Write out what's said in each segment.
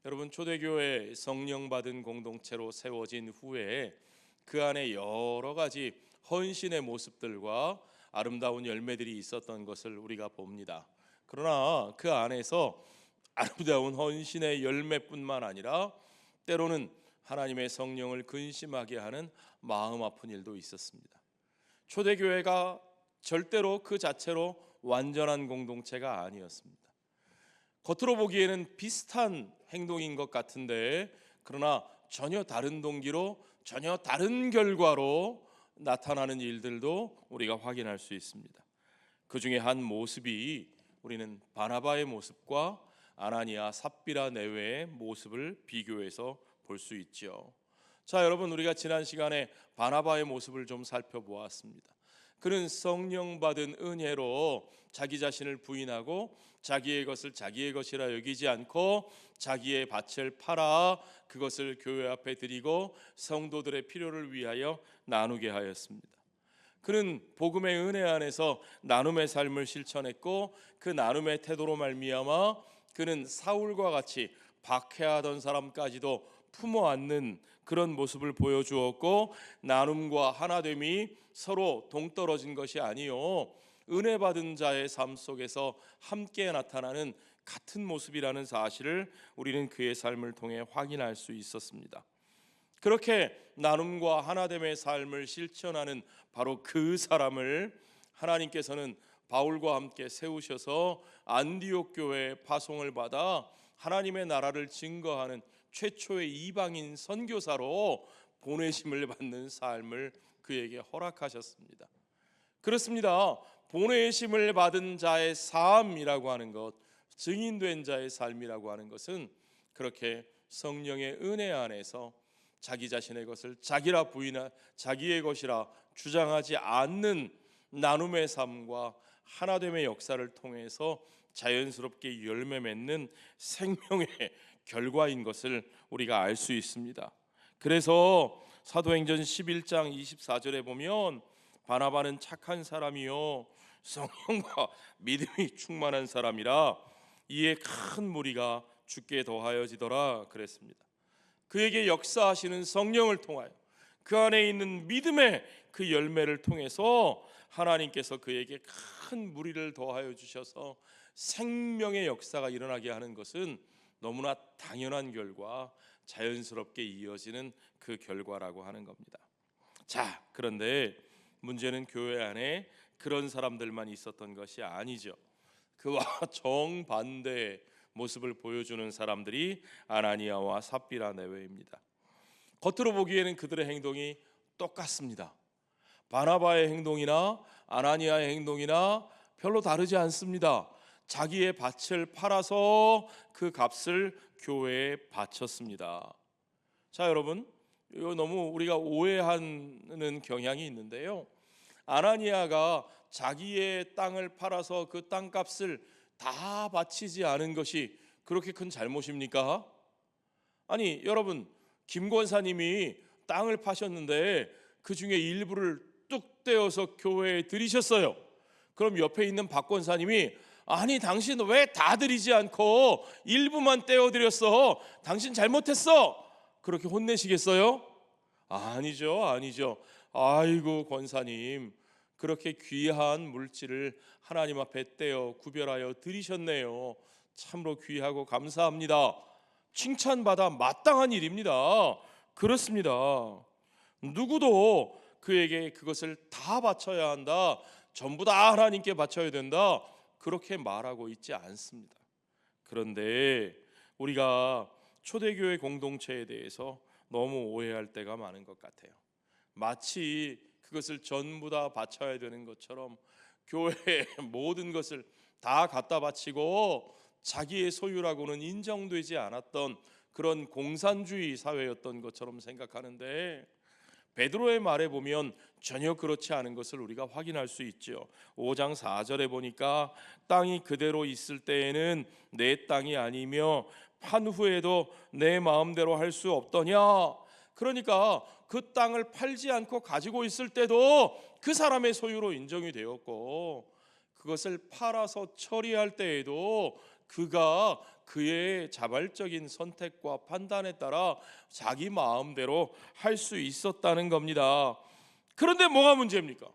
여러분, 초대교회 성령 받은 공동체로 세워진 후에 그 안에 여러 가지 헌신의 모습들과 아름다운 열매들이 있었던 것을 우리가 봅니다. 그러나 그 안에서 아름다운 헌신의 열매뿐만 아니라 때로는 하나님의 성령을 근심하게 하는 마음 아픈 일도 있었습니다. 초대교회가 절대로 그 자체로 완전한 공동체가 아니었습니다. 겉으로 보기에는 비슷한 행동인 것 같은데, 그러나 전혀 다른 동기로, 전혀 다른 결과로 나타나는 일들도 우리가 확인할 수 있습니다. 그 중에 한 모습이 우리는 바나바의 모습과 아나니아 삽비라 내외의 모습을 비교해서 볼 수 있죠. 자, 여러분, 우리가 지난 시간에 바나바의 모습을 좀 살펴보았습니다. 그는 성령 받은 은혜로 자기 자신을 부인하고 자기의 것을 자기의 것이라 여기지 않고 자기의 밭을 팔아 그것을 교회 앞에 드리고 성도들의 필요를 위하여 나누게 하였습니다. 그는 복음의 은혜 안에서 나눔의 삶을 실천했고 그 나눔의 태도로 말미암아 그는 사울과 같이 박해하던 사람까지도 품어 안는 그런 모습을 보여주었고, 나눔과 하나됨이 서로 동떨어진 것이 아니요 은혜 받은 자의 삶 속에서 함께 나타나는 같은 모습이라는 사실을 우리는 그의 삶을 통해 확인할 수 있었습니다. 그렇게 나눔과 하나됨의 삶을 실천하는 바로 그 사람을 하나님께서는 바울과 함께 세우셔서 안디옥 교회에 파송을 받아 하나님의 나라를 증거하는 최초의 이방인 선교사로 보내심을 받는 삶을 그에게 허락하셨습니다. 그렇습니다. 보내심을 받은 자의 삶이라고 하는 것, 증인된 자의 삶이라고 하는 것은 그렇게 성령의 은혜 안에서 자기 자신의 것을 자기라 부인하 자기의 것이라 주장하지 않는 나눔의 삶과 하나됨의 역사를 통해서 자연스럽게 열매 맺는 생명의 결과인 것을 우리가 알 수 있습니다. 그래서 사도행전 11장 24절에 보면 바나바는 착한 사람이요 성령과 믿음이 충만한 사람이라 이에 큰 무리가 주께 더하여지더라 그랬습니다. 그에게 역사하시는 성령을 통하여 그 안에 있는 믿음의 그 열매를 통해서 하나님께서 그에게 큰 무리를 더하여 주셔서 생명의 역사가 일어나게 하는 것은 너무나 당연한 결과, 자연스럽게 이어지는 그 결과라고 하는 겁니다. 자, 그런데 문제는 교회 안에 그런 사람들만 있었던 것이 아니죠. 그와 정반대의 모습을 보여주는 사람들이 아나니아와 삽비라 내외입니다. 겉으로 보기에는 그들의 행동이 똑같습니다. 바나바의 행동이나 아나니아의 행동이나 별로 다르지 않습니다. 자기의 밭을 팔아서 그 값을 교회에 바쳤습니다. 자, 여러분, 이거 너무 우리가 오해하는 경향이 있는데요. 아나니아가 자기의 땅을 팔아서 그 땅값을 다 바치지 않은 것이 그렇게 큰 잘못입니까? 아니, 여러분, 김 권사님이 땅을 파셨는데 그 중에 일부를 뚝 떼어서 교회에 드리셨어요. 그럼 옆에 있는 박 권사님이 아니, 당신 왜 다 드리지 않고 일부만 떼어드렸어? 당신 잘못했어. 그렇게 혼내시겠어요? 아니죠, 아니죠. 아이고, 권사님, 그렇게 귀한 물질을 하나님 앞에 떼어 구별하여 드리셨네요. 참으로 귀하고 감사합니다. 칭찬받아 마땅한 일입니다. 그렇습니다. 누구도 그에게 그것을 다 바쳐야 한다, 전부 다 하나님께 바쳐야 된다, 그렇게 말하고 있지 않습니다. 그런데 우리가 초대교회 공동체에 대해서 너무 오해할 때가 많은 것 같아요. 마치 그것을 전부 다 바쳐야 되는 것처럼 교회의 모든 것을 다 갖다 바치고 자기의 소유라고는 인정되지 않았던 그런 공산주의 사회였던 것처럼 생각하는데, 베드로의 말에 보면 전혀 그렇지 않은 것을 우리가 확인할 수 있죠. 5장 4절에 보니까 땅이 그대로 있을 때에는 내 땅이 아니며 판 후에도 내 마음대로 할 수 없더냐. 그러니까 그 땅을 팔지 않고 가지고 있을 때도 그 사람의 소유로 인정이 되었고, 그것을 팔아서 처리할 때에도 그가 그의 자발적인 선택과 판단에 따라 자기 마음대로 할 수 있었다는 겁니다. 그런데 뭐가 문제입니까?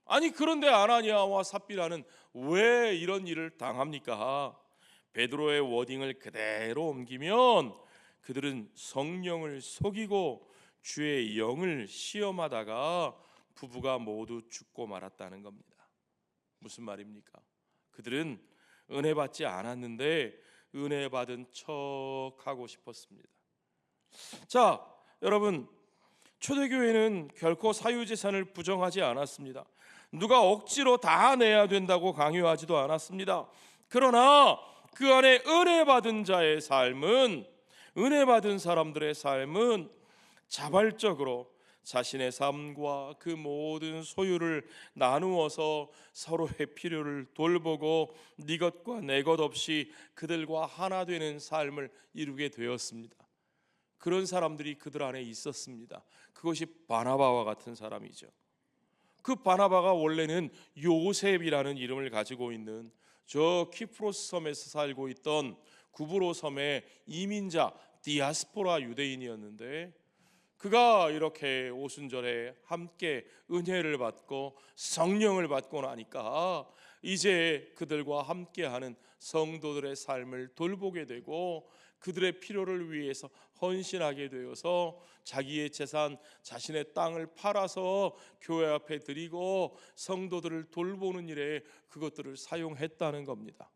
아니, 그런데 아나니아와 삽비라는 왜 이런 일을 당합니까? 베드로의 워딩을 그대로 옮기면 그들은 성령을 속이고 주의 영을 시험하다가 부부가 모두 죽고 말았다는 겁니다. 무슨 말입니까? 그들은 은혜 받지 않았는데 은혜 받은 척하고 싶었습니다. 자, 여러분, 초대교회는 결코 사유재산을 부정하지 않았습니다. 누가 억지로 다 내야 된다고 강요하지도 않았습니다. 그러나 그 안에 은혜 받은 자의 삶은, 은혜 받은 사람들의 삶은 자발적으로 자신의 삶과 그 모든 소유를 나누어서 서로의 필요를 돌보고 네 것과 내 것 없이 그들과 하나 되는 삶을 이루게 되었습니다. 그런 사람들이 그들 안에 있었습니다. 그것이 바나바와 같은 사람이죠. 그 바나바가 원래는 요셉이라는 이름을 가지고 있는 저 키프로스 섬에서 살고 있던 구브로 섬의 이민자 디아스포라 유대인이었는데, 그가 이렇게 오순절에 함께 은혜를 받고 성령을 받고 나니까 이제 그들과 함께하는 성도들의 삶을 돌보게 되고 그들의 필요를 위해서 헌신하게 되어서 자기의 재산, 자신의 땅을 팔아서 교회 앞에 드리고 성도들을 돌보는 일에 그것들을 사용했다는 겁니다.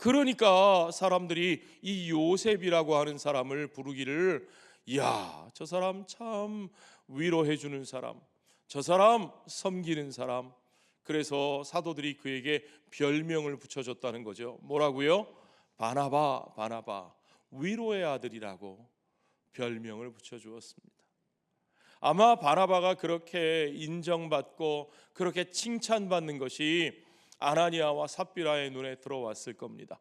그러니까 사람들이 이 요셉이라고 하는 사람을 부르기를, 이야, 저 사람 참 위로해 주는 사람, 저 사람 섬기는 사람. 그래서 사도들이 그에게 별명을 붙여줬다는 거죠. 뭐라고요? 바나바, 바나바, 위로의 아들이라고 별명을 붙여주었습니다. 아마 바나바가 그렇게 인정받고 그렇게 칭찬받는 것이 아나니아와 삽비라의 눈에 들어왔을 겁니다.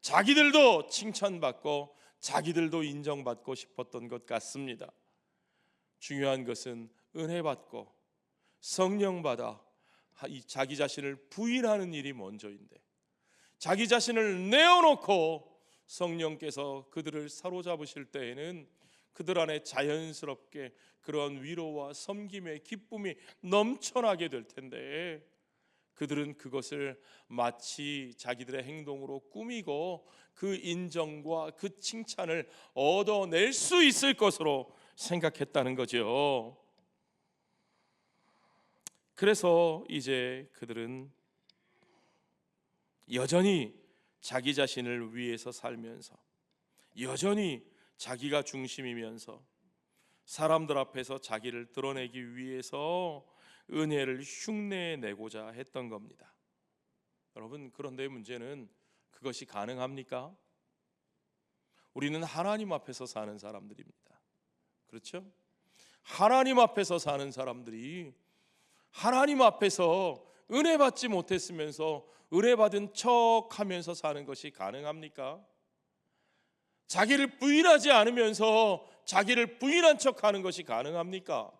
자기들도 칭찬받고 자기들도 인정받고 싶었던 것 같습니다. 중요한 것은 은혜 받고 성령 받아 자기 자신을 부인하는 일이 먼저인데, 자기 자신을 내어놓고 성령께서 그들을 사로잡으실 때에는 그들 안에 자연스럽게 그런 위로와 섬김의 기쁨이 넘쳐나게 될 텐데, 그들은 그것을 마치 자기들의 행동으로 꾸미고 그 인정과 그 칭찬을 얻어낼 수 있을 것으로 생각했다는 거죠. 그래서 이제 그들은 여전히 자기 자신을 위해서 살면서, 여전히 자기가 중심이면서 사람들 앞에서 자기를 드러내기 위해서 은혜를 흉내내고자 했던 겁니다. 여러분, 그런데 문제는 그것이 가능합니까? 우리는 하나님 앞에서 사는 사람들입니다. 그렇죠? 하나님 앞에서 사는 사람들이 하나님 앞에서 은혜 받지 못했으면서 은혜 받은 척하면서 사는 것이 가능합니까? 자기를 부인하지 않으면서 자기를 부인한 척하는 것이 가능합니까?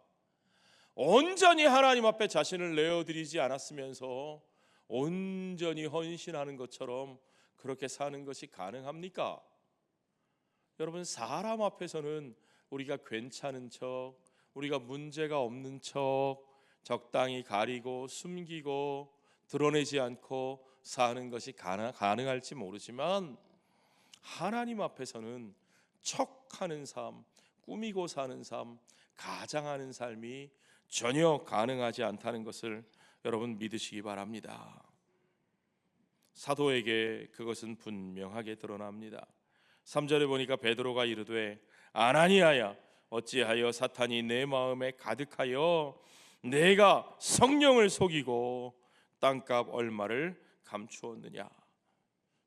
온전히 하나님 앞에 자신을 내어드리지 않았으면서 온전히 헌신하는 것처럼 그렇게 사는 것이 가능합니까? 여러분, 사람 앞에서는 우리가 괜찮은 척, 우리가 문제가 없는 척 적당히 가리고 숨기고 드러내지 않고 사는 것이 가능할지 모르지만, 하나님 앞에서는 척하는 삶, 꾸미고 사는 삶, 가장하는 삶이 전혀 가능하지 않다는 것을 여러분 믿으시기 바랍니다. 사도에게 그것은 분명하게 드러납니다. 3절에 보니까 베드로가 이르되 아나니아야, 어찌하여 사탄이 내 마음에 가득하여 내가 성령을 속이고 땅값 얼마를 감추었느냐.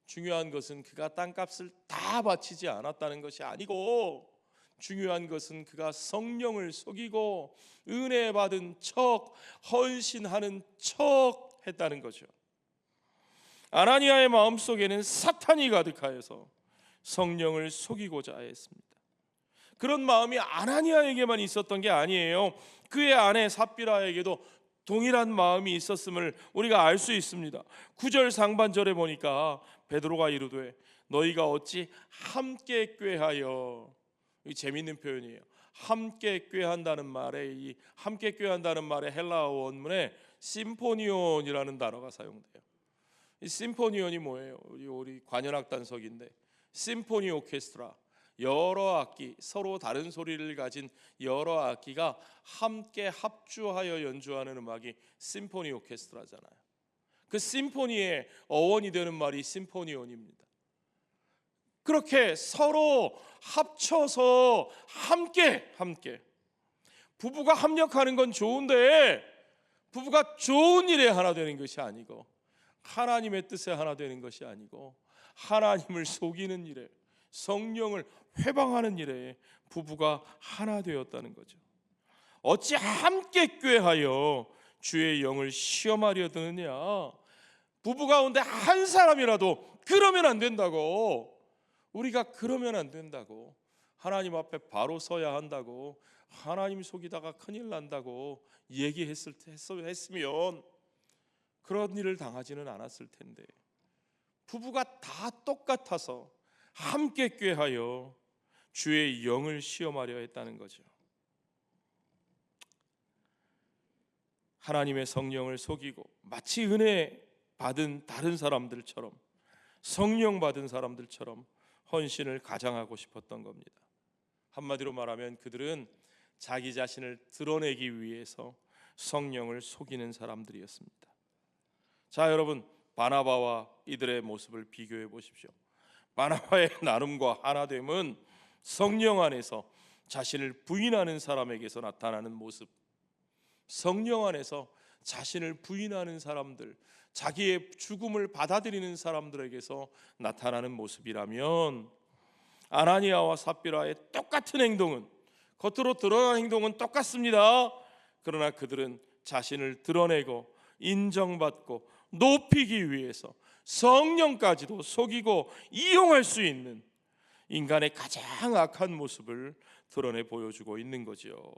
중요한 것은 그가 땅값을 다 바치지 않았다는 것이 아니고, 중요한 것은 그가 성령을 속이고 은혜 받은 척, 헌신하는 척 했다는 거죠. 아나니아의 마음속에는 사탄이 가득하여서 성령을 속이고자 했습니다. 그런 마음이 아나니아에게만 있었던 게 아니에요. 그의 아내 삽비라에게도 동일한 마음이 있었음을 우리가 알 수 있습니다. 9절 상반절에 보니까 베드로가 이르되 너희가 어찌 함께 꾀하여. 이 재미있는 표현이에요. 함께 꾀한다는 말에, 이 함께 꾀한다는 말에 헬라어 원문에 심포니온이라는 단어가 사용돼요. 이 심포니온이 뭐예요? 우리 관현악단석인데, 심포니 오케스트라, 여러 악기, 서로 다른 소리를 가진 여러 악기가 함께 합주하여 연주하는 음악이 심포니 오케스트라잖아요. 그 심포니의 어원이 되는 말이 심포니온입니다. 그렇게 서로 합쳐서 함께 부부가 합력하는 건 좋은데, 부부가 좋은 일에 하나 되는 것이 아니고, 하나님의 뜻에 하나 되는 것이 아니고, 하나님을 속이는 일에, 성령을 회방하는 일에 부부가 하나 되었다는 거죠. 어찌 함께 꾀하여 주의 영을 시험하려 드느냐. 부부 가운데 한 사람이라도 그러면 안 된다고, 우리가 그러면 안 된다고, 하나님 앞에 바로 서야 한다고, 하나님 속이다가 큰일 난다고 얘기했으면 그런 일을 당하지는 않았을 텐데, 부부가 다 똑같아서 함께 꾀하여 주의 영을 시험하려 했다는 거죠. 하나님의 성령을 속이고 마치 은혜 받은 다른 사람들처럼, 성령 받은 사람들처럼 헌신을 가장하고 싶었던 겁니다. 한마디로 말하면 그들은 자기 자신을 드러내기 위해서 성령을 속이는 사람들이었습니다. 자, 여러분, 바나바와 이들의 모습을 비교해 보십시오. 바나바의 나눔과 하나됨은 성령 안에서 자신을 부인하는 사람에게서 나타나는 모습, 성령 안에서 자신을 부인하는 사람들, 자기의 죽음을 받아들이는 사람들에게서 나타나는 모습이라면, 아나니아와 삽비라의 똑같은 행동은, 겉으로 드러난 행동은 똑같습니다. 그러나 그들은 자신을 드러내고 인정받고 높이기 위해서 성령까지도 속이고 이용할 수 있는 인간의 가장 악한 모습을 드러내 보여주고 있는 거죠.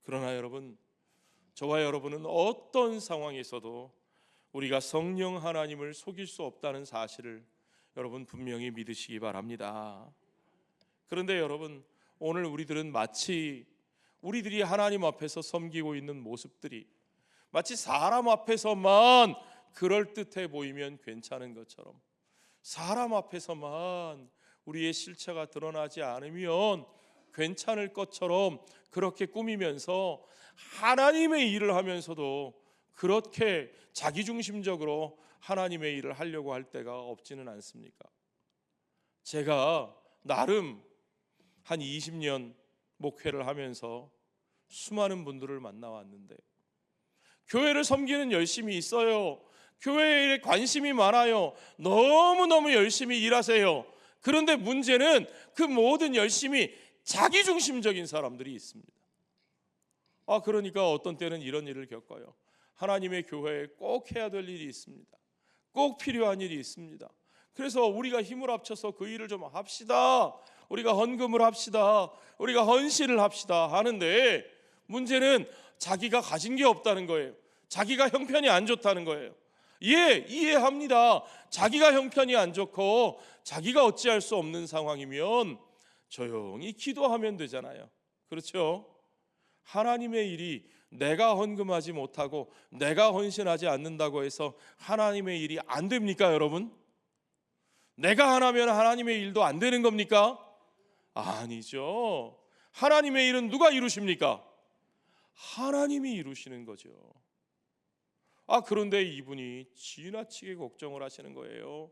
그러나 여러분, 저와 여러분은 어떤 상황에서도 우리가 성령 하나님을 속일 수 없다는 사실을 여러분 분명히 믿으시기 바랍니다. 그런데 여러분, 오늘 우리들은 마치 우리들이 하나님 앞에서 섬기고 있는 모습들이 마치 사람 앞에서만 그럴듯해 보이면 괜찮은 것처럼, 사람 앞에서만 우리의 실체가 드러나지 않으면 괜찮을 것처럼 그렇게 꾸미면서 하나님의 일을 하면서도 그렇게 자기중심적으로 하나님의 일을 하려고 할 때가 없지는 않습니까? 제가 나름 한 20년 목회를 하면서 수많은 분들을 만나왔는데, 교회를 섬기는 열심이 있어요. 교회에 관심이 많아요. 너무너무 열심히 일하세요. 그런데 문제는 그 모든 열심이 자기중심적인 사람들이 있습니다. 그러니까 어떤 때는 이런 일을 겪어요. 하나님의 교회에 꼭 해야 될 일이 있습니다. 꼭 필요한 일이 있습니다. 그래서 우리가 힘을 합쳐서 그 일을 좀 합시다. 우리가 헌금을 합시다. 우리가 헌신을 합시다 하는데, 문제는 자기가 가진 게 없다는 거예요. 자기가 형편이 안 좋다는 거예요. 예, 이해합니다. 자기가 형편이 안 좋고 자기가 어찌할 수 없는 상황이면 조용히 기도하면 되잖아요. 그렇죠? 하나님의 일이 내가 헌금하지 못하고 내가 헌신하지 않는다고 해서 하나님의 일이 안 됩니까, 여러분? 내가 안 하면 하나님의 일도 안 되는 겁니까? 아니죠. 하나님의 일은 누가 이루십니까? 하나님이 이루시는 거죠. 그런데 이분이 지나치게 걱정을 하시는 거예요.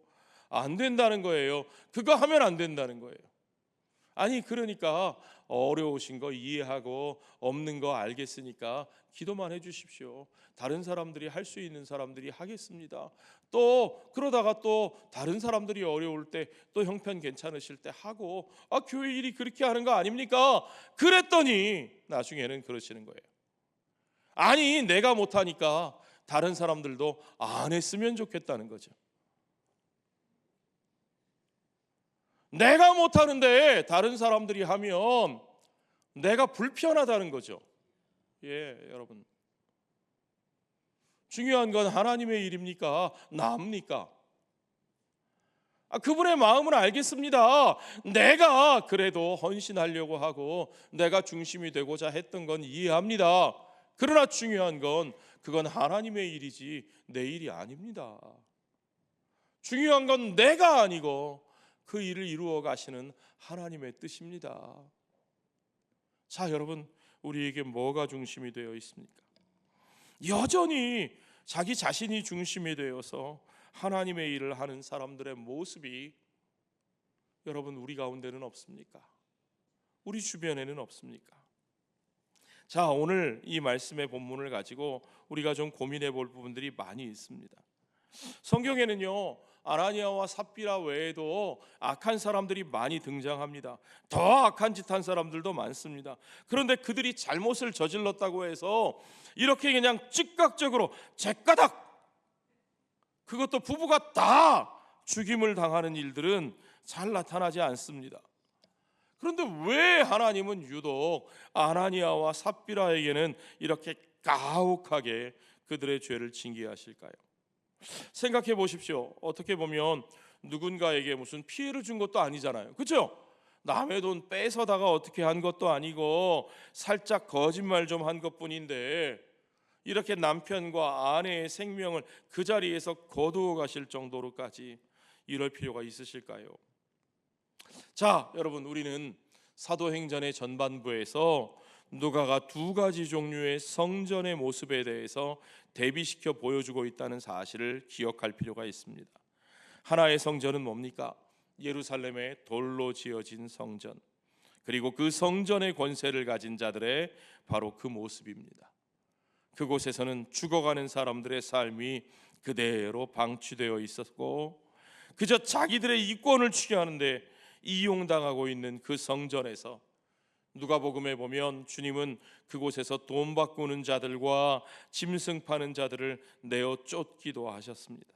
안 된다는 거예요. 그거 하면 안 된다는 거예요. 아니, 그러니까 어려우신 거 이해하고 없는 거 알겠으니까 기도만 해주십시오. 다른 사람들이 할 수 있는 사람들이 하겠습니다. 또 그러다가 또 다른 사람들이 어려울 때 또 형편 괜찮으실 때 하고, 교회 일이 그렇게 하는 거 아닙니까? 그랬더니 나중에는 그러시는 거예요. 아니, 내가 못하니까 다른 사람들도 안 했으면 좋겠다는 거죠. 내가 못하는데 다른 사람들이 하면 내가 불편하다는 거죠. 예, 여러분, 중요한 건 하나님의 일입니까? 나입니까? 그분의 마음은 알겠습니다. 내가 그래도 헌신하려고 하고 내가 중심이 되고자 했던 건 이해합니다. 그러나 중요한 건 그건 하나님의 일이지 내 일이 아닙니다. 중요한 건 내가 아니고 그 일을 이루어 가시는 하나님의 뜻입니다. 자, 여러분, 우리에게 뭐가 중심이 되어 있습니까? 여전히 자기 자신이 중심이 되어서 하나님의 일을 하는 사람들의 모습이 여러분 우리 가운데는 없습니까? 우리 주변에는 없습니까? 자, 오늘 이 말씀의 본문을 가지고 우리가 좀 고민해 볼 부분들이 많이 있습니다. 성경에는요, 아나니아와 삽비라 외에도 악한 사람들이 많이 등장합니다. 더 악한 짓 한 사람들도 많습니다. 그런데 그들이 잘못을 저질렀다고 해서 이렇게 그냥 즉각적으로 제까닥, 그것도 부부가 다 죽임을 당하는 일들은 잘 나타나지 않습니다. 그런데 왜 하나님은 유독 아나니아와 삽비라에게는 이렇게 가혹하게 그들의 죄를 징계하실까요? 생각해 보십시오. 어떻게 보면 누군가에게 무슨 피해를 준 것도 아니잖아요. 그렇죠? 남의 돈 뺏어다가 어떻게 한 것도 아니고 살짝 거짓말 좀 한 것뿐인데 이렇게 남편과 아내의 생명을 그 자리에서 거두어 가실 정도로까지 이럴 필요가 있으실까요? 자, 여러분, 우리는 사도행전의 전반부에서 누가가 두 가지 종류의 성전의 모습에 대해서 대비시켜 보여주고 있다는 사실을 기억할 필요가 있습니다. 하나의 성전은 뭡니까? 예루살렘의 돌로 지어진 성전, 그리고 그 성전의 권세를 가진 자들의 바로 그 모습입니다. 그곳에서는 죽어가는 사람들의 삶이 그대로 방치되어 있었고, 그저 자기들의 이권을 취하는데 이용당하고 있는 그 성전에서 누가복음에 보면 주님은 그곳에서 돈 바꾸는 자들과 짐승 파는 자들을 내어 쫓기도 하셨습니다.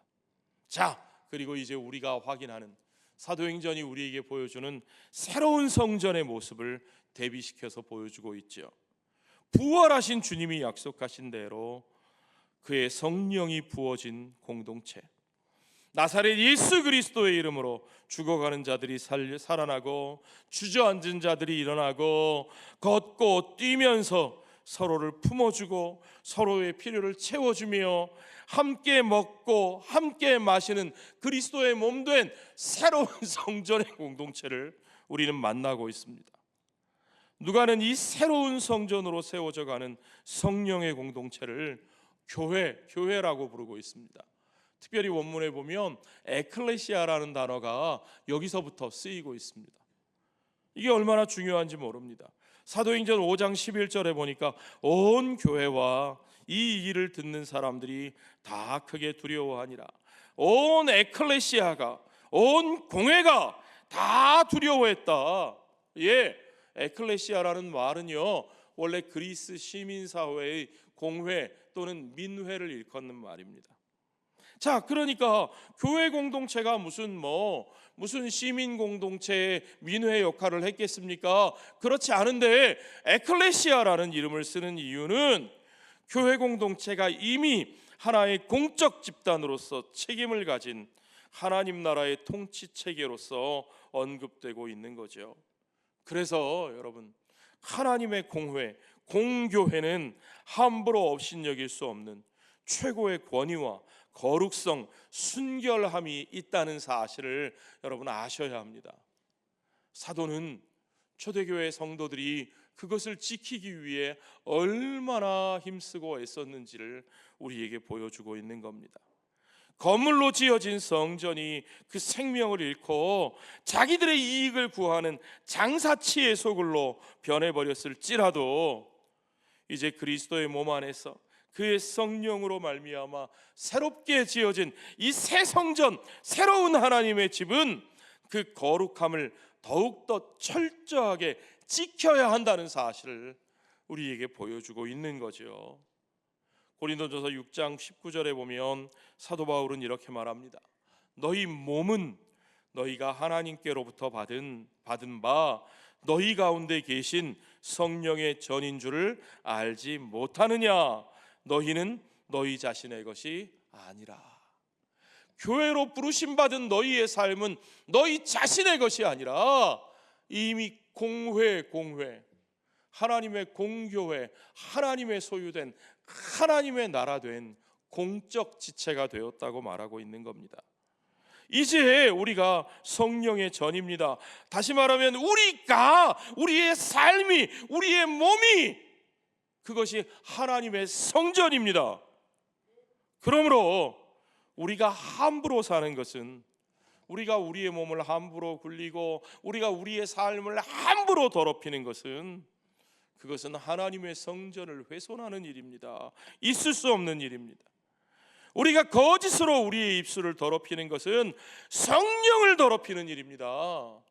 자, 그리고 이제 우리가 확인하는 사도행전이 우리에게 보여주는 새로운 성전의 모습을 대비시켜서 보여주고 있죠. 부활하신 주님이 약속하신 대로 그의 성령이 부어진 공동체, 나사렛 예수 그리스도의 이름으로 죽어가는 자들이 살아나고 주저앉은 자들이 일어나고 걷고 뛰면서 서로를 품어주고 서로의 필요를 채워주며 함께 먹고 함께 마시는 그리스도의 몸된 새로운 성전의 공동체를 우리는 만나고 있습니다. 누가는 이 새로운 성전으로 세워져 가는 성령의 공동체를 교회라고 부르고 있습니다. 특별히 원문에 보면 에클레시아라는 단어가 여기서부터 쓰이고 있습니다. 이게 얼마나 중요한지 모릅니다. 사도행전 5장 11절에 보니까 온 교회와 이 일을 듣는 사람들이 다 크게 두려워하니라. 온 에클레시아가, 온 공회가 다 두려워했다. 예, 에클레시아라는 말은요, 원래 그리스 시민사회의 공회 또는 민회를 일컫는 말입니다. 자, 그러니까 교회 공동체가 무슨 시민 공동체의 민회 역할을 했겠습니까? 그렇지 않은데 에클레시아라는 이름을 쓰는 이유는 교회 공동체가 이미 하나의 공적 집단으로서 책임을 가진 하나님 나라의 통치 체계로서 언급되고 있는 거죠. 그래서 여러분, 하나님의 공회, 공교회는 함부로 업신여길 수 없는 최고의 권위와 거룩성, 순결함이 있다는 사실을 여러분 아셔야 합니다. 사도는 초대교회 성도들이 그것을 지키기 위해 얼마나 힘쓰고 애썼는지를 우리에게 보여주고 있는 겁니다. 건물로 지어진 성전이 그 생명을 잃고 자기들의 이익을 구하는 장사치의 소굴로 변해버렸을지라도 이제 그리스도의 몸 안에서 그의 성령으로 말미암아 새롭게 지어진 이 새 성전, 새로운 하나님의 집은 그 거룩함을 더욱더 철저하게 지켜야 한다는 사실을 우리에게 보여주고 있는 거죠. 고린도전서 6장 19절에 보면 사도 바울은 이렇게 말합니다. 너희 몸은 너희가 하나님께로부터 받은 바 너희 가운데 계신 성령의 전인 줄을 알지 못하느냐? 너희는 너희 자신의 것이 아니라. 교회로 부르심 받은 너희의 삶은 너희 자신의 것이 아니라 이미 공회, 하나님의 공교회, 하나님의 소유된, 하나님의 나라 된 공적 지체가 되었다고 말하고 있는 겁니다. 이제 우리가 성령의 전입니다. 다시 말하면 우리의 삶이, 우리의 몸이 그것이 하나님의 성전입니다. 그러므로 우리가 함부로 사는 것은, 우리가 우리의 몸을 함부로 굴리고 우리가 우리의 삶을 함부로 더럽히는 것은, 그것은 하나님의 성전을 훼손하는 일입니다. 있을 수 없는 일입니다. 우리가 거짓으로 우리의 입술을 더럽히는 것은 성령을 더럽히는 일입니다.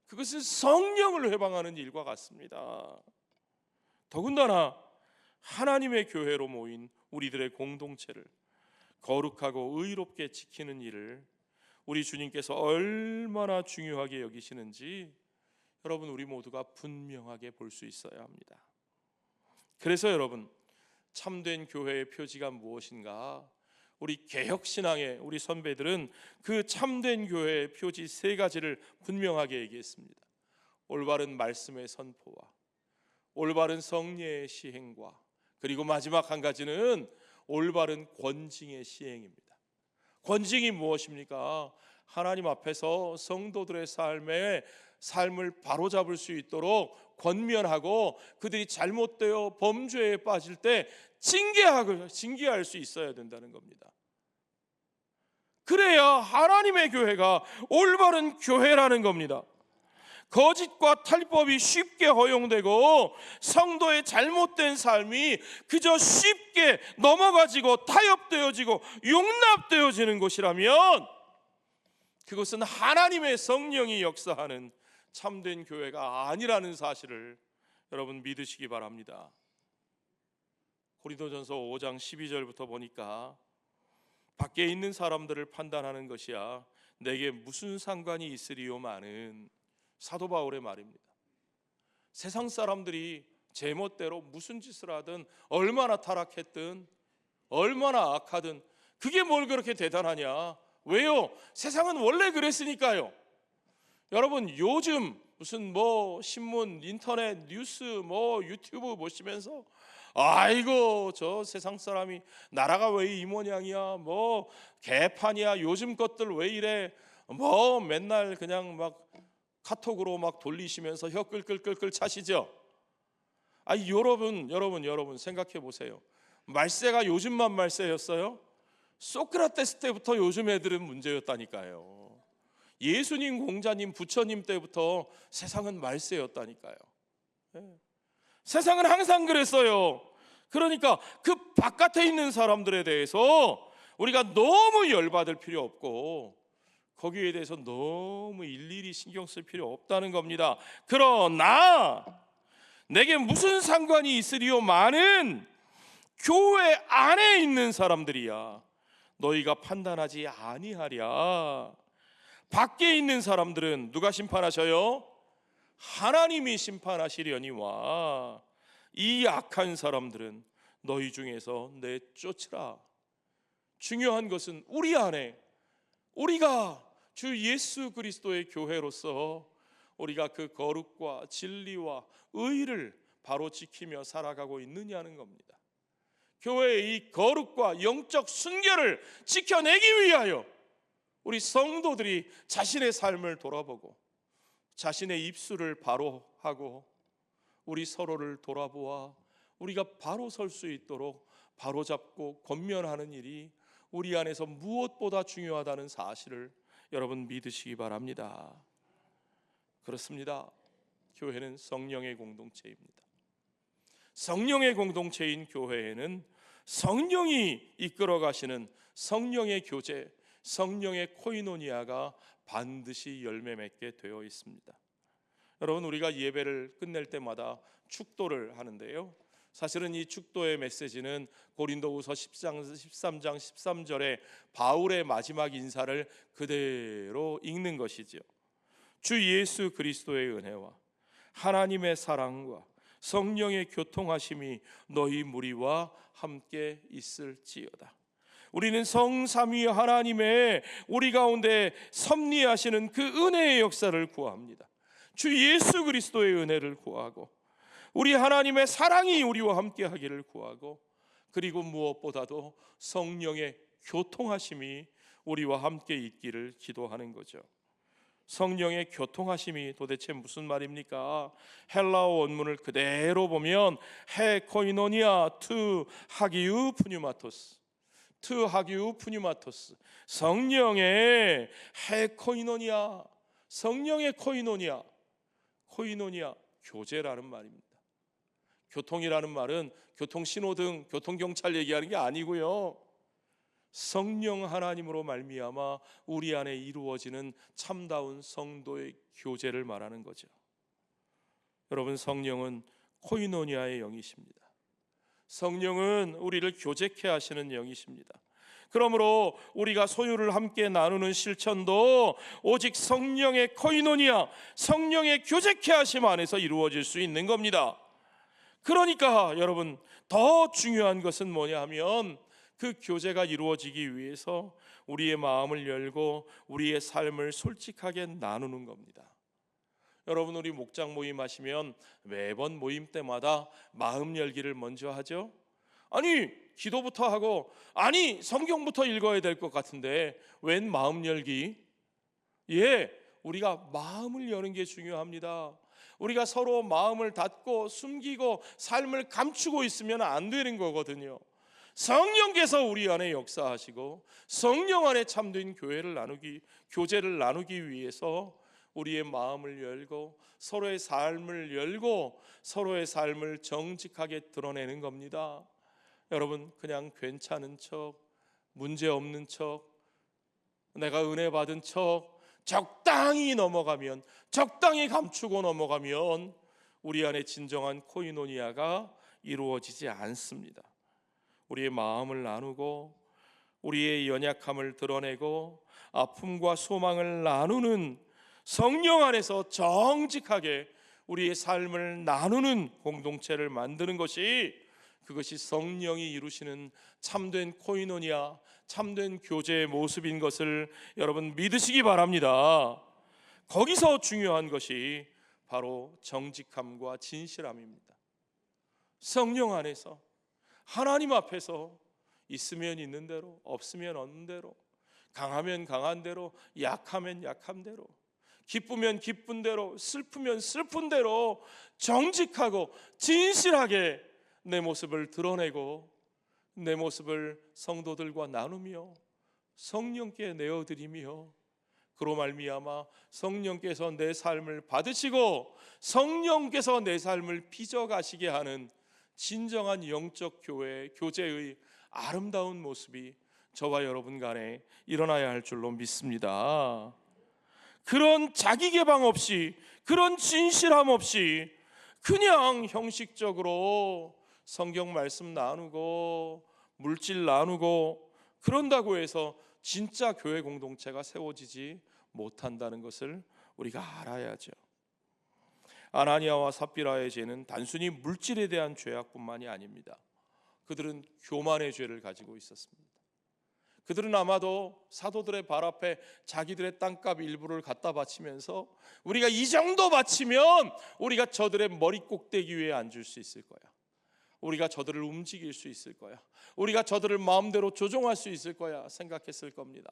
그것은 성령을 회방하는 일과 같습니다. 더군다나 하나님의 교회로 모인 우리들의 공동체를 거룩하고 의롭게 지키는 일을 우리 주님께서 얼마나 중요하게 여기시는지 여러분, 우리 모두가 분명하게 볼 수 있어야 합니다. 그래서 여러분, 참된 교회의 표지가 무엇인가? 우리 개혁신앙의 우리 선배들은 그 참된 교회의 표지 3가지를 분명하게 얘기했습니다. 올바른 말씀의 선포와 올바른 성례의 시행과, 그리고 마지막 한 가지는 올바른 권징의 시행입니다. 권징이 무엇입니까? 하나님 앞에서 성도들의 삶을 바로잡을 수 있도록 권면하고 그들이 잘못되어 범죄에 빠질 때 징계할 수 있어야 된다는 겁니다. 그래야 하나님의 교회가 올바른 교회라는 겁니다. 거짓과 탈법이 쉽게 허용되고 성도의 잘못된 삶이 그저 쉽게 넘어가지고 타협되어지고 용납되어지는 곳이라면 그것은 하나님의 성령이 역사하는 참된 교회가 아니라는 사실을 여러분 믿으시기 바랍니다. 고린도전서 5장 12절부터 보니까 밖에 있는 사람들을 판단하는 것이야 내게 무슨 상관이 있으리요마는 사도 바울의 말입니다. 세상 사람들이 제멋대로 무슨 짓을 하든, 얼마나 타락했든, 얼마나 악하든 그게 뭘 그렇게 대단하냐? 왜요? 세상은 원래 그랬으니까요. 여러분, 요즘 무슨 신문, 인터넷, 뉴스, 유튜브 보시면서 아이고 저 세상 사람이 나라가 왜 이 모양이야, 개판이야, 요즘 것들 왜 이래, 맨날 그냥 카톡으로 돌리시면서 혀 끌끌끌끌 차시죠. 여러분 생각해 보세요. 말세가 요즘만 말세였어요? 소크라테스 때부터 요즘 애들은 문제였다니까요. 예수님, 공자님, 부처님 때부터 세상은 말세였다니까요. 세상은 항상 그랬어요. 그러니까 그 바깥에 있는 사람들에 대해서 우리가 너무 열받을 필요 없고 거기에 대해서 너무 일일이 신경 쓸 필요 없다는 겁니다. 그러나 내게 무슨 상관이 있으리요마는 교회 안에 있는 사람들이야 너희가 판단하지 아니하랴. 밖에 있는 사람들은 누가 심판하셔요? 하나님이 심판하시려니와 이 악한 사람들은 너희 중에서 내쫓으라. 중요한 것은 우리 안에, 우리가 주 예수 그리스도의 교회로서 우리가 그 거룩과 진리와 의를 바로 지키며 살아가고 있느냐는 겁니다. 교회의 이 거룩과 영적 순결을 지켜내기 위하여 우리 성도들이 자신의 삶을 돌아보고 자신의 입술을 바로 하고 우리 서로를 돌아보아 우리가 바로 설 수 있도록 바로잡고 권면하는 일이 우리 안에서 무엇보다 중요하다는 사실을 여러분 믿으시기 바랍니다. 그렇습니다. 교회는 성령의 공동체입니다. 성령의 공동체인 교회에는 성령이 이끌어 가시는 성령의 교제, 성령의 코이노니아가 반드시 열매 맺게 되어 있습니다. 여러분, 우리가 예배를 끝낼 때마다 축도를 하는데요, 사실은 이 축도의 메시지는 고린도후서 13장 13절에 바울의 마지막 인사를 그대로 읽는 것이죠. 주 예수 그리스도의 은혜와 하나님의 사랑과 성령의 교통하심이 너희 무리와 함께 있을지어다. 우리는 성삼위 하나님의 우리 가운데 섭리하시는 그 은혜의 역사를 구합니다. 주 예수 그리스도의 은혜를 구하고 우리 하나님의 사랑이 우리와 함께 하기를 구하고, 그리고 무엇보다도 성령의 교통하심이 우리와 함께 있기를 기도하는 거죠. 성령의 교통하심이 도대체 무슨 말입니까? 헬라어 원문을 그대로 보면 헤 코이노니아 투 하기우 푸뉴마토스, 투 하기우 푸뉴마토스, 성령의 헤 코이노니아, 성령의 코이노니아, 코이노니아 교제라는 말입니다. 교통이라는 말은 교통신호등, 교통경찰 얘기하는 게 아니고요, 성령 하나님으로 말미암아 우리 안에 이루어지는 참다운 성도의 교제를 말하는 거죠. 여러분, 성령은 코이노니아의 영이십니다. 성령은 우리를 교제케 하시는 영이십니다. 그러므로 우리가 소유를 함께 나누는 실천도 오직 성령의 코이노니아, 성령의 교제케 하심 안에서 이루어질 수 있는 겁니다. 그러니까 여러분, 더 중요한 것은 뭐냐 하면 그 교제가 이루어지기 위해서 우리의 마음을 열고 우리의 삶을 솔직하게 나누는 겁니다. 여러분, 우리 목장 모임 하시면 매번 모임 때마다 마음 열기를 먼저 하죠. 아니, 기도부터 하고, 아니, 성경부터 읽어야 될 것 같은데 웬 마음 열기? 우리가 마음을 여는 게 중요합니다. 우리가 서로 마음을 닫고 숨기고 삶을 감추고 있으면 안 되는 거거든요. 성령께서 우리 안에 역사하시고 성령 안에 참된 교제를 나누기 위해서 우리의 마음을 열고 서로의 삶을 열고 서로의 삶을 정직하게 드러내는 겁니다. 여러분, 그냥 괜찮은 척, 문제 없는 척, 내가 은혜 받은 척 적당히 넘어가면, 적당히 감추고 넘어가면 우리 안에 진정한 코이노니아가 이루어지지 않습니다. 우리의 마음을 나누고 우리의 연약함을 드러내고 아픔과 소망을 나누는, 성령 안에서 정직하게 우리의 삶을 나누는 공동체를 만드는 것이, 그것이 성령이 이루시는 참된 코이노니아, 참된 교제의 모습인 것을 여러분 믿으시기 바랍니다. 거기서 중요한 것이 바로 정직함과 진실함입니다. 성령 안에서, 하나님 앞에서 있으면 있는 대로, 없으면 없는 대로, 강하면 강한 대로, 약하면 약한 대로, 기쁘면 기쁜 대로, 슬프면 슬픈 대로 정직하고 진실하게 내 모습을 드러내고 내 모습을 성도들과 나누며 성령께 내어드리며, 그로 말미암아 성령께서 내 삶을 받으시고 성령께서 내 삶을 빚어가시게 하는 진정한 영적 교제의 아름다운 모습이 저와 여러분 간에 일어나야 할 줄로 믿습니다. 그런 자기 개방 없이, 그런 진실함 없이 그냥 형식적으로 성경 말씀 나누고 물질 나누고 그런다고 해서 진짜 교회 공동체가 세워지지 못한다는 것을 우리가 알아야죠. 아나니아와 삽비라의 죄는 단순히 물질에 대한 죄악뿐만이 아닙니다. 그들은 교만의 죄를 가지고 있었습니다. 그들은 아마도 사도들의 발 앞에 자기들의 땅값 일부를 갖다 바치면서 우리가 이 정도 바치면 우리가 저들의 머리 꼭대기 위에 앉을 수 있을 거야, 우리가 저들을 움직일 수 있을 거야, 우리가 저들을 마음대로 조종할 수 있을 거야 생각했을 겁니다.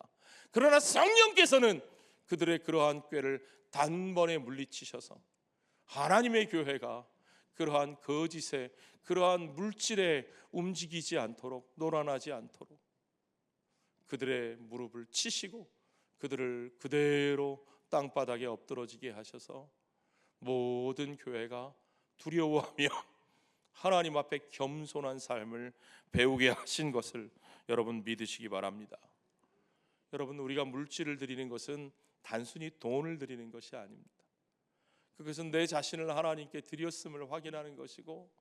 그러나 성령께서는 그들의 그러한 꾀를 단번에 물리치셔서 하나님의 교회가 그러한 거짓에, 그러한 물질에 움직이지 않도록, 노란하지 않도록 그들의 무릎을 치시고 그들을 그대로 땅바닥에 엎드러지게 하셔서 모든 교회가 두려워하며 하나님 앞에 겸손한 삶을 배우게 하신 것을 여러분 믿으시기 바랍니다. 여러분, 우리가 물질을 드리는 것은 단순히 돈을 드리는 것이 아닙니다. 그것은 내 자신을 하나님께 드렸음을 확인하는 것이고,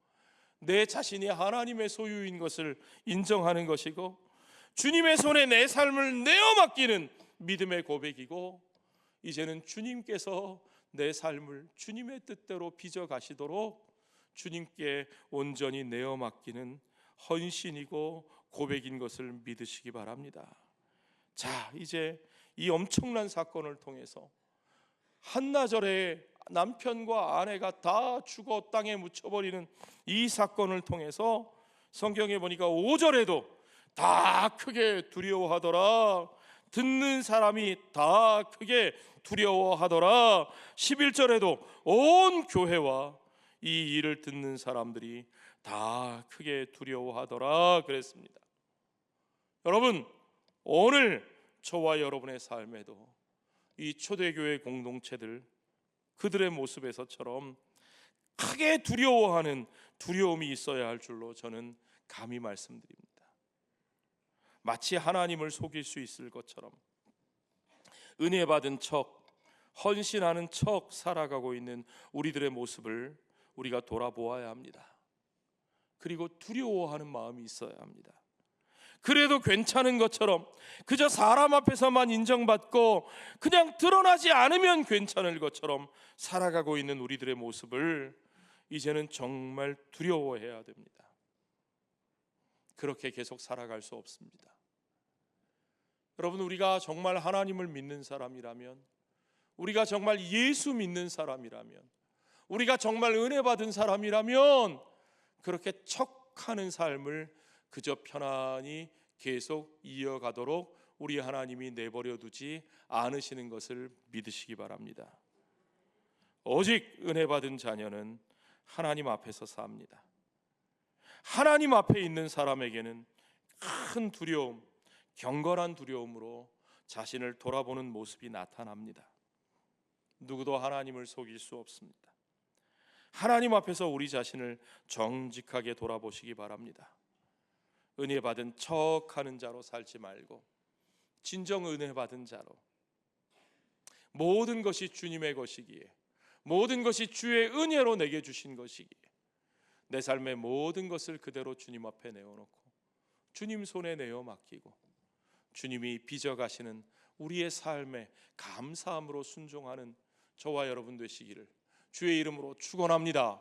내 자신이 하나님의 소유인 것을 인정하는 것이고, 주님의 손에 내 삶을 내어 맡기는 믿음의 고백이고, 이제는 주님께서 내 삶을 주님의 뜻대로 빚어 가시도록 주님께 온전히 내어 맡기는 헌신이고 고백인 것을 믿으시기 바랍니다. 자, 이제 이 엄청난 사건을 통해서 한나절에 남편과 아내가 다 죽어 땅에 묻혀버리는 이 사건을 통해서 성경에 보니까 5절에도 다 크게 두려워하더라, 듣는 사람이 다 크게 두려워하더라, 11절에도 온 교회와 이 일을 듣는 사람들이 다 크게 두려워하더라 그랬습니다. 여러분, 오늘 저와 여러분의 삶에도 이 초대교회 공동체들, 그들의 모습에서처럼 크게 두려워하는 두려움이 있어야 할 줄로 저는 감히 말씀드립니다. 마치 하나님을 속일 수 있을 것처럼 은혜 받은 척, 헌신하는 척 살아가고 있는 우리들의 모습을 우리가 돌아보아야 합니다. 그리고 두려워하는 마음이 있어야 합니다. 그래도 괜찮은 것처럼 그저 사람 앞에서만 인정받고 그냥 드러나지 않으면 괜찮을 것처럼 살아가고 있는 우리들의 모습을 이제는 정말 두려워해야 됩니다. 그렇게 계속 살아갈 수 없습니다. 여러분, 우리가 정말 하나님을 믿는 사람이라면, 우리가 정말 예수 믿는 사람이라면, 우리가 정말 은혜 받은 사람이라면 그렇게 척하는 삶을 그저 편안히 계속 이어가도록 우리 하나님이 내버려 두지 않으시는 것을 믿으시기 바랍니다. 오직 은혜 받은 자녀는 하나님 앞에서 삽니다. 하나님 앞에 있는 사람에게는 큰 두려움, 경건한 두려움으로 자신을 돌아보는 모습이 나타납니다. 누구도 하나님을 속일 수 없습니다. 하나님 앞에서 우리 자신을 정직하게 돌아보시기 바랍니다. 은혜 받은 척하는 자로 살지 말고 진정 은혜 받은 자로, 모든 것이 주님의 것이기에, 모든 것이 주의 은혜로 내게 주신 것이기에 내 삶의 모든 것을 그대로 주님 앞에 내어놓고 주님 손에 내어 맡기고 주님이 빚어가시는 우리의 삶에 감사함으로 순종하는 저와 여러분 되시기를 주의 이름으로 축원합니다.